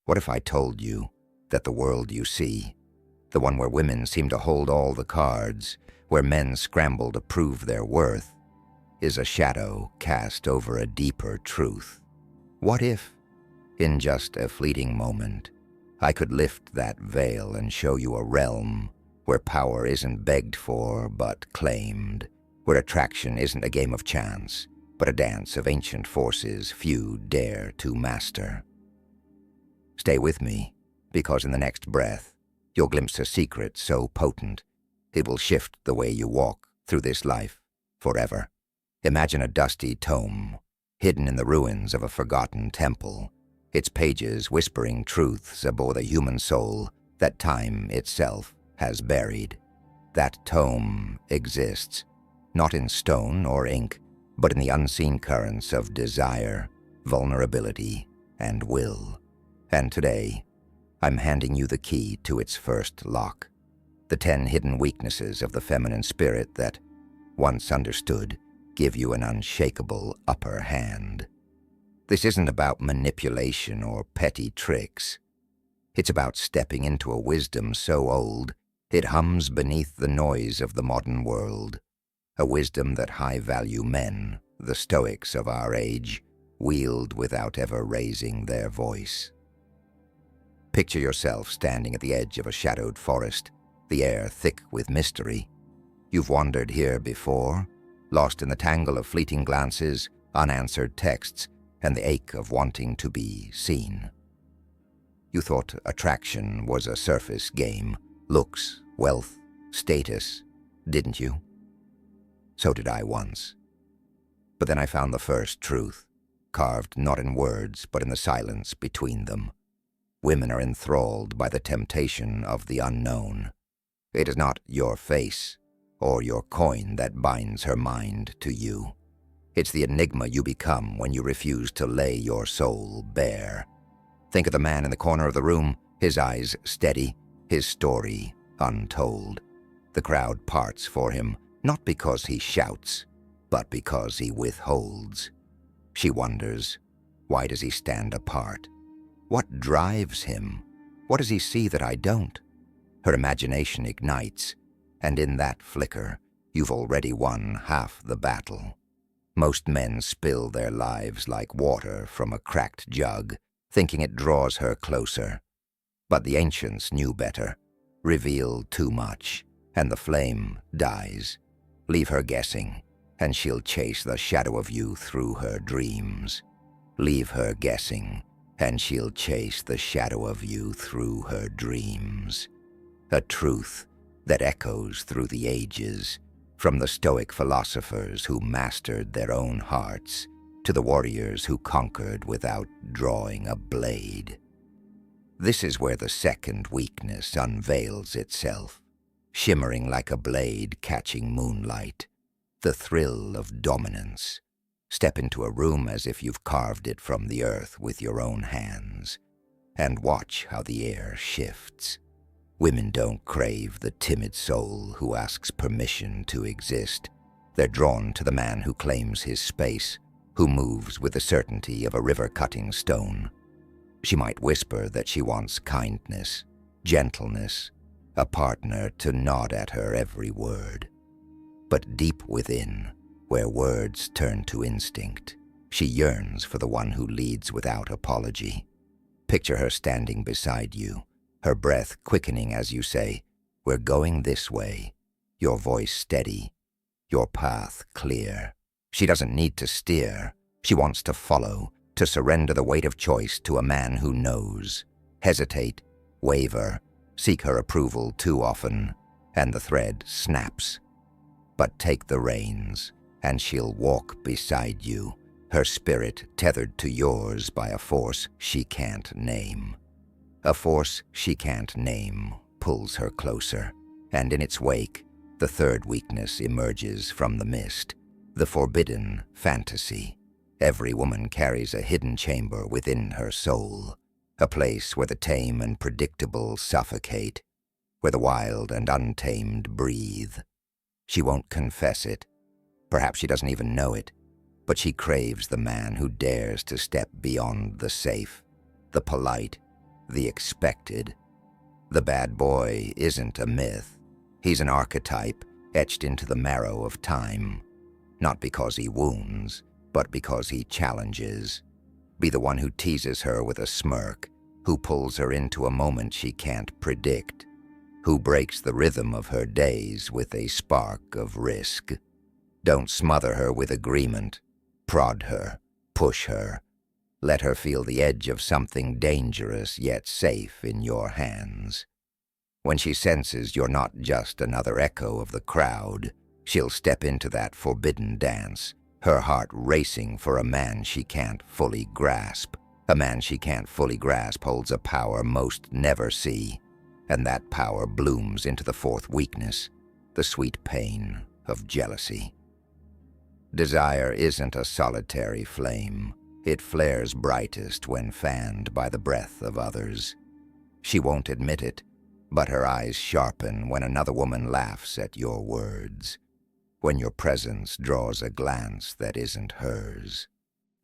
What if I told you that the world you see, the one where women seem to hold all the cards, where men scramble to prove their worth, is a shadow cast over a deeper truth? What if, in just a fleeting moment, I could lift that veil and show you a realm where power isn't begged for but claimed, where attraction isn't a game of chance, but a dance of ancient forces few dare to master? Stay with me, because in the next breath, you'll glimpse a secret so potent, it will shift the way you walk through this life forever. Imagine a dusty tome, hidden in the ruins of a forgotten temple, its pages whispering truths aboard the human soul that time itself has buried. That tome exists, not in stone or ink, but in the unseen currents of desire, vulnerability, and will. And today, I'm handing you the key to its first lock, the 10 hidden weaknesses of the feminine spirit that, once understood, give you an unshakable upper hand. This isn't about manipulation or petty tricks. It's about stepping into a wisdom so old, it hums beneath the noise of the modern world, a wisdom that high-value men, the Stoics of our age, wield without ever raising their voice. Picture yourself standing at the edge of a shadowed forest, the air thick with mystery. You've wandered here before, lost in the tangle of fleeting glances, unanswered texts, and the ache of wanting to be seen. You thought attraction was a surface game, looks, wealth, status, didn't you? So did I once. But then I found the first truth, carved not in words but in the silence between them. Women are enthralled by the temptation of the unknown. It is not your face or your coin that binds her mind to you. It's the enigma you become when you refuse to lay your soul bare. Think of the man in the corner of the room, his eyes steady, his story untold. The crowd parts for him, not because he shouts, but because he withholds. She wonders, why does he stand apart? What drives him? What does he see that I don't? Her imagination ignites, and in that flicker, you've already won half the battle. Most men spill their lives like water from a cracked jug, thinking it draws her closer. But the ancients knew better. Reveal too much, and the flame dies. Leave her guessing, and she'll chase the shadow of you through her dreams. Leave her guessing, and she'll chase the shadow of you through her dreams. A truth that echoes through the ages, from the Stoic philosophers who mastered their own hearts to the warriors who conquered without drawing a blade. This is where the second weakness unveils itself, shimmering like a blade catching moonlight, the thrill of dominance. Step into a room as if you've carved it from the earth with your own hands, and watch how the air shifts. Women don't crave the timid soul who asks permission to exist. They're drawn to the man who claims his space, who moves with the certainty of a river-cutting stone. She might whisper that she wants kindness, gentleness, a partner to nod at her every word. But deep within, where words turn to instinct, she yearns for the one who leads without apology. Picture her standing beside you, her breath quickening as you say, "We're going this way," your voice steady, your path clear. She doesn't need to steer. She wants to follow, to surrender the weight of choice to a man who knows. Hesitate, waver, seek her approval too often, and the thread snaps. But take the reins, and she'll walk beside you, her spirit tethered to yours by a force she can't name. A force she can't name pulls her closer, and in its wake, the third weakness emerges from the mist, the forbidden fantasy. Every woman carries a hidden chamber within her soul, a place where the tame and predictable suffocate, where the wild and untamed breathe. She won't confess it. Perhaps she doesn't even know it, but she craves the man who dares to step beyond the safe, the polite, the expected. The bad boy isn't a myth. He's an archetype etched into the marrow of time. Not because he wounds, but because he challenges. Be the one who teases her with a smirk, who pulls her into a moment she can't predict, who breaks the rhythm of her days with a spark of risk. Don't smother her with agreement. Prod her, push her. Let her feel the edge of something dangerous yet safe in your hands. When she senses you're not just another echo of the crowd, she'll step into that forbidden dance, her heart racing for a man she can't fully grasp. A man she can't fully grasp holds a power most never see, and that power blooms into the fourth weakness, the sweet pain of jealousy. Desire isn't a solitary flame. It flares brightest when fanned by the breath of others. She won't admit it, but her eyes sharpen when another woman laughs at your words, when your presence draws a glance that isn't hers.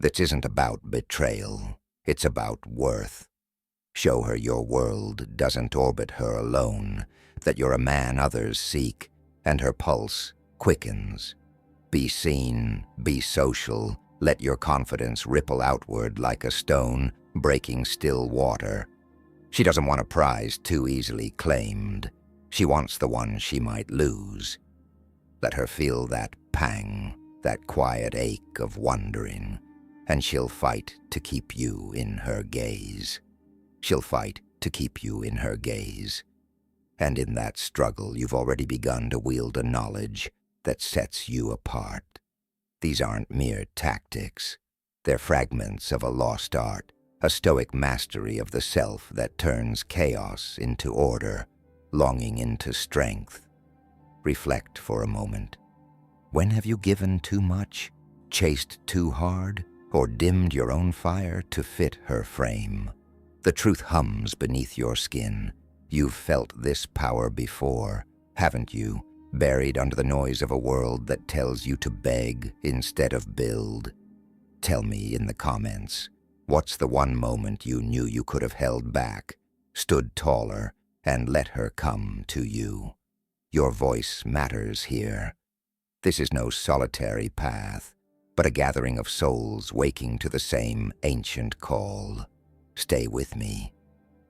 This isn't about betrayal, it's about worth. Show her your world doesn't orbit her alone, that you're a man others seek, and her pulse quickens. Be seen, be social, let your confidence ripple outward like a stone breaking still water. She doesn't want a prize too easily claimed. She wants the one she might lose. Let her feel that pang, that quiet ache of wondering, and she'll fight to keep you in her gaze. She'll fight to keep you in her gaze. And in that struggle, you've already begun to wield a knowledge that sets you apart. These aren't mere tactics. They're fragments of a lost art, a stoic mastery of the self that turns chaos into order, longing into strength. Reflect for a moment. When have you given too much, chased too hard, or dimmed your own fire to fit her frame? The truth hums beneath your skin. You've felt this power before, haven't you? Buried under the noise of a world that tells you to beg instead of build. Tell me in the comments, what's the one moment you knew you could have held back, stood taller, and let her come to you? Your voice matters here. This is no solitary path, but a gathering of souls waking to the same ancient call. Stay with me,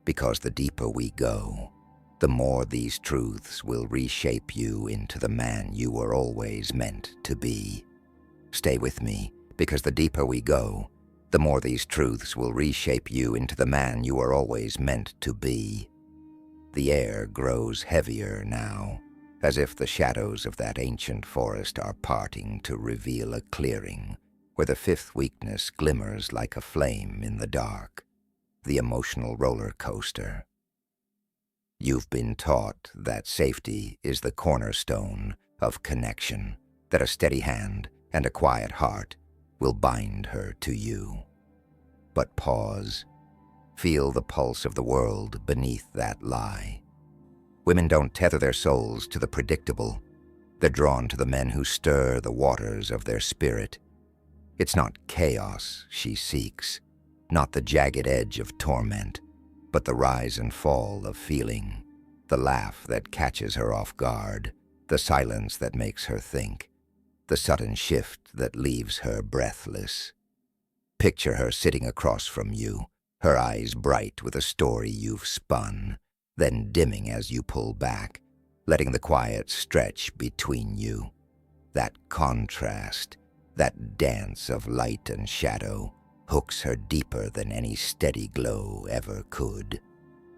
because the deeper we go, the more these truths will reshape you into the man you were always meant to be. Stay with me, because the deeper we go, the more these truths will reshape you into the man you were always meant to be. The air grows heavier now, as if the shadows of that ancient forest are parting to reveal a clearing where the fifth weakness glimmers like a flame in the dark, the emotional roller coaster. You've been taught that safety is the cornerstone of connection, that a steady hand and a quiet heart will bind her to you. But pause. Feel the pulse of the world beneath that lie. Women don't tether their souls to the predictable. They're drawn to the men who stir the waters of their spirit. It's not chaos she seeks, not the jagged edge of torment, but the rise and fall of feeling, the laugh that catches her off guard, the silence that makes her think, the sudden shift that leaves her breathless. Picture her sitting across from you, her eyes bright with a story you've spun, then dimming as you pull back, letting the quiet stretch between you. That contrast, that dance of light and shadow, hooks her deeper than any steady glow ever could.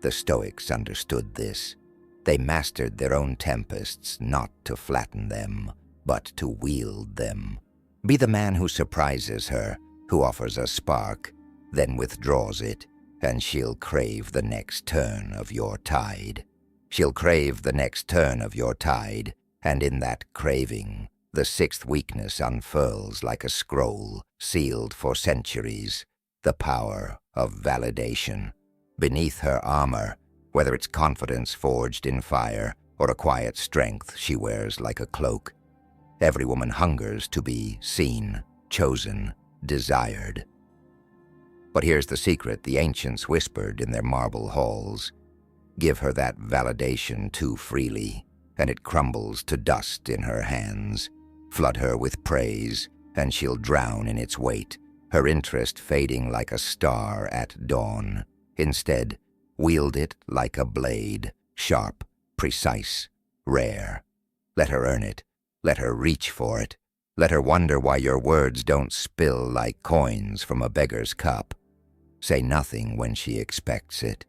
The Stoics understood this. They mastered their own tempests not to flatten them, but to wield them. Be the man who surprises her, who offers a spark, then withdraws it, and she'll crave the next turn of your tide. She'll crave the next turn of your tide, and in that craving, the sixth weakness unfurls like a scroll sealed for centuries, the power of validation. Beneath her armor, whether it's confidence forged in fire or a quiet strength she wears like a cloak, every woman hungers to be seen, chosen, desired. But here's the secret the ancients whispered in their marble halls. Give her that validation too freely, and it crumbles to dust in her hands. Flood her with praise, and she'll drown in its weight, her interest fading like a star at dawn. Instead, wield it like a blade, sharp, precise, rare. Let her earn it. Let her reach for it. Let her wonder why your words don't spill like coins from a beggar's cup. Say nothing when she expects it.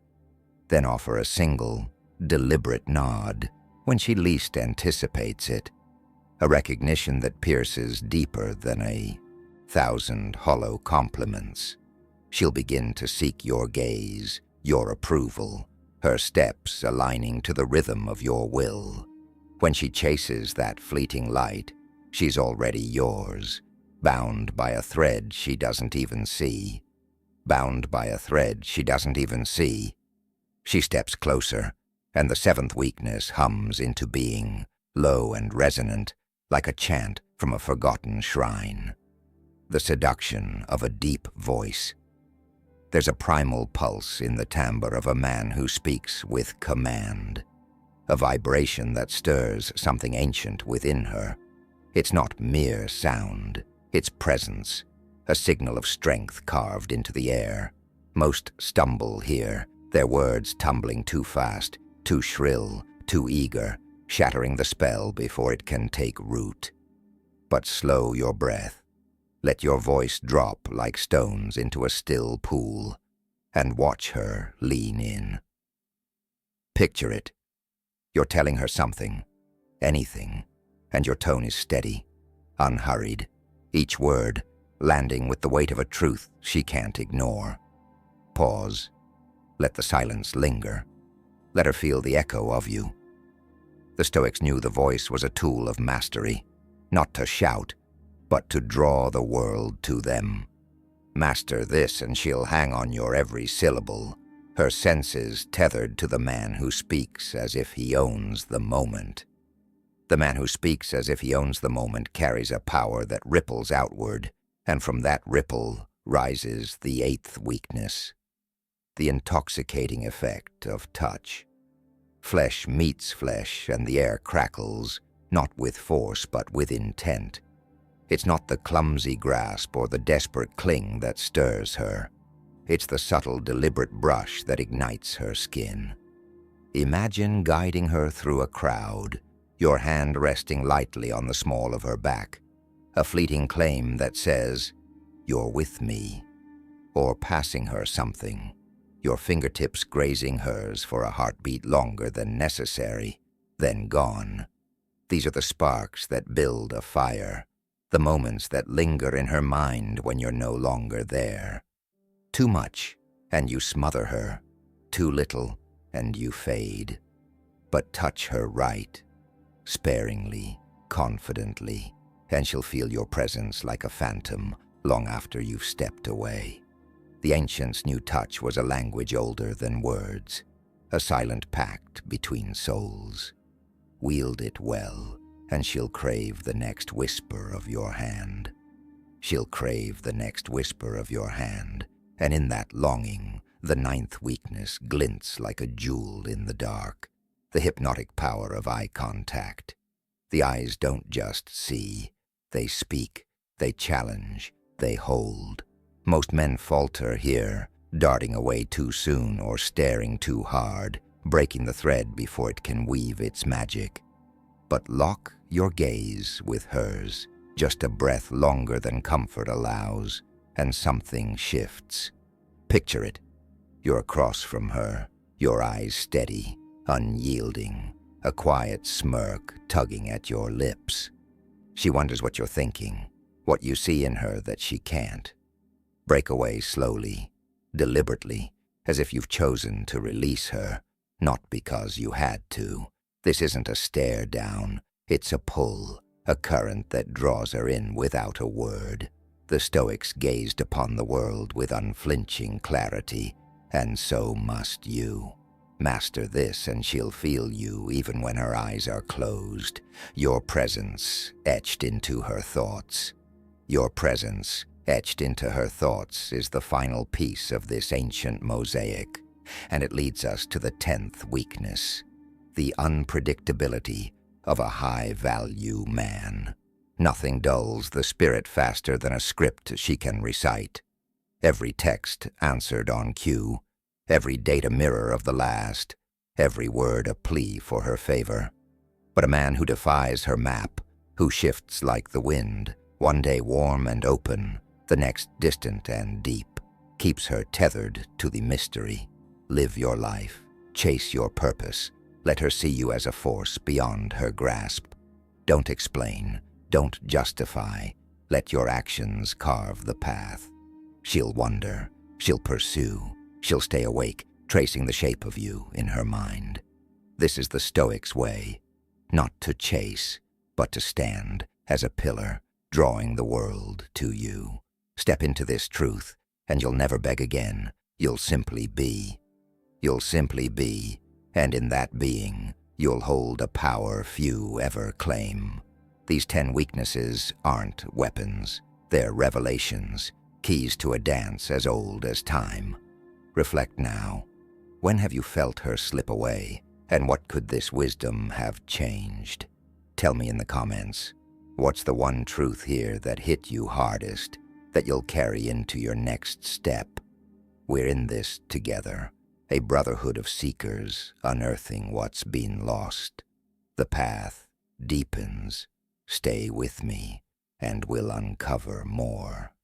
Then offer a single, deliberate nod when she least anticipates it. A recognition that pierces deeper than 1,000 hollow compliments. She'll begin to seek your gaze, your approval, her steps aligning to the rhythm of your will. When she chases that fleeting light, she's already yours, bound by a thread she doesn't even see. Bound by a thread she doesn't even see. She steps closer, and the seventh weakness hums into being, low and resonant, like a chant from a forgotten shrine. The seduction of a deep voice. There's a primal pulse in the timbre of a man who speaks with command, a vibration that stirs something ancient within her. It's not mere sound, it's presence, a signal of strength carved into the air. Most stumble here, their words tumbling too fast, too shrill, too eager, shattering the spell before it can take root. But slow your breath. Let your voice drop like stones into a still pool, and watch her lean in. Picture it. You're telling her something, anything, and your tone is steady, unhurried, each word landing with the weight of a truth she can't ignore. Pause. Let the silence linger. Let her feel the echo of you. The Stoics knew the voice was a tool of mastery, not to shout, but to draw the world to them. Master this and she'll hang on your every syllable, her senses tethered to the man who speaks as if he owns the moment. The man who speaks as if he owns the moment carries a power that ripples outward, and from that ripple rises the eighth weakness, the intoxicating effect of touch. Flesh meets flesh and the air crackles, not with force but with intent. It's not the clumsy grasp or the desperate cling that stirs her. It's the subtle, deliberate brush that ignites her skin. Imagine guiding her through a crowd, your hand resting lightly on the small of her back, a fleeting claim that says, "You're with me," or passing her something, your fingertips grazing hers for a heartbeat longer than necessary, then gone. These are the sparks that build a fire, the moments that linger in her mind when you're no longer there. Too much, and you smother her. Too little, and you fade. But touch her right, sparingly, confidently, and she'll feel your presence like a phantom long after you've stepped away. The ancients knew touch was a language older than words, a silent pact between souls. Wield it well, and she'll crave the next whisper of your hand. She'll crave the next whisper of your hand, and in that longing, the ninth weakness glints like a jewel in the dark, the hypnotic power of eye contact. The eyes don't just see, they speak, they challenge, they hold. Most men falter here, darting away too soon or staring too hard, breaking the thread before it can weave its magic. But lock your gaze with hers, just a breath longer than comfort allows, and something shifts. Picture it. You're across from her, your eyes steady, unyielding, a quiet smirk tugging at your lips. She wonders what you're thinking, what you see in her that she can't. Break away slowly, deliberately, as if you've chosen to release her, not because you had to. This isn't a stare down, it's a pull, a current that draws her in without a word. The Stoics gazed upon the world with unflinching clarity, and so must you. Master this and she'll feel you even when her eyes are closed, your presence etched into her thoughts. Your presence, Etched into her thoughts is the final piece of this ancient mosaic, and it leads us to the 10th weakness, the unpredictability of a high-value man. Nothing dulls the spirit faster than a script she can recite. Every text answered on cue, every date a mirror of the last, every word a plea for her favor. But a man who defies her map, who shifts like the wind, one day warm and open, the next distant and deep, keeps her tethered to the mystery. Live your life, chase your purpose, let her see you as a force beyond her grasp. Don't explain, don't justify, let your actions carve the path. She'll wonder, she'll pursue, she'll stay awake, tracing the shape of you in her mind. This is the Stoic's way, not to chase, but to stand as a pillar, drawing the world to you. Step into this truth, and you'll never beg again. You'll simply be. You'll simply be, and in that being, you'll hold a power few ever claim. These 10 weaknesses aren't weapons. They're revelations, keys to a dance as old as time. Reflect now. When have you felt her slip away, and what could this wisdom have changed? Tell me in the comments, what's the one truth here that hit you hardest, that you'll carry into your next step? We're in this together, a brotherhood of seekers unearthing what's been lost. The path deepens. Stay with me, and we'll uncover more.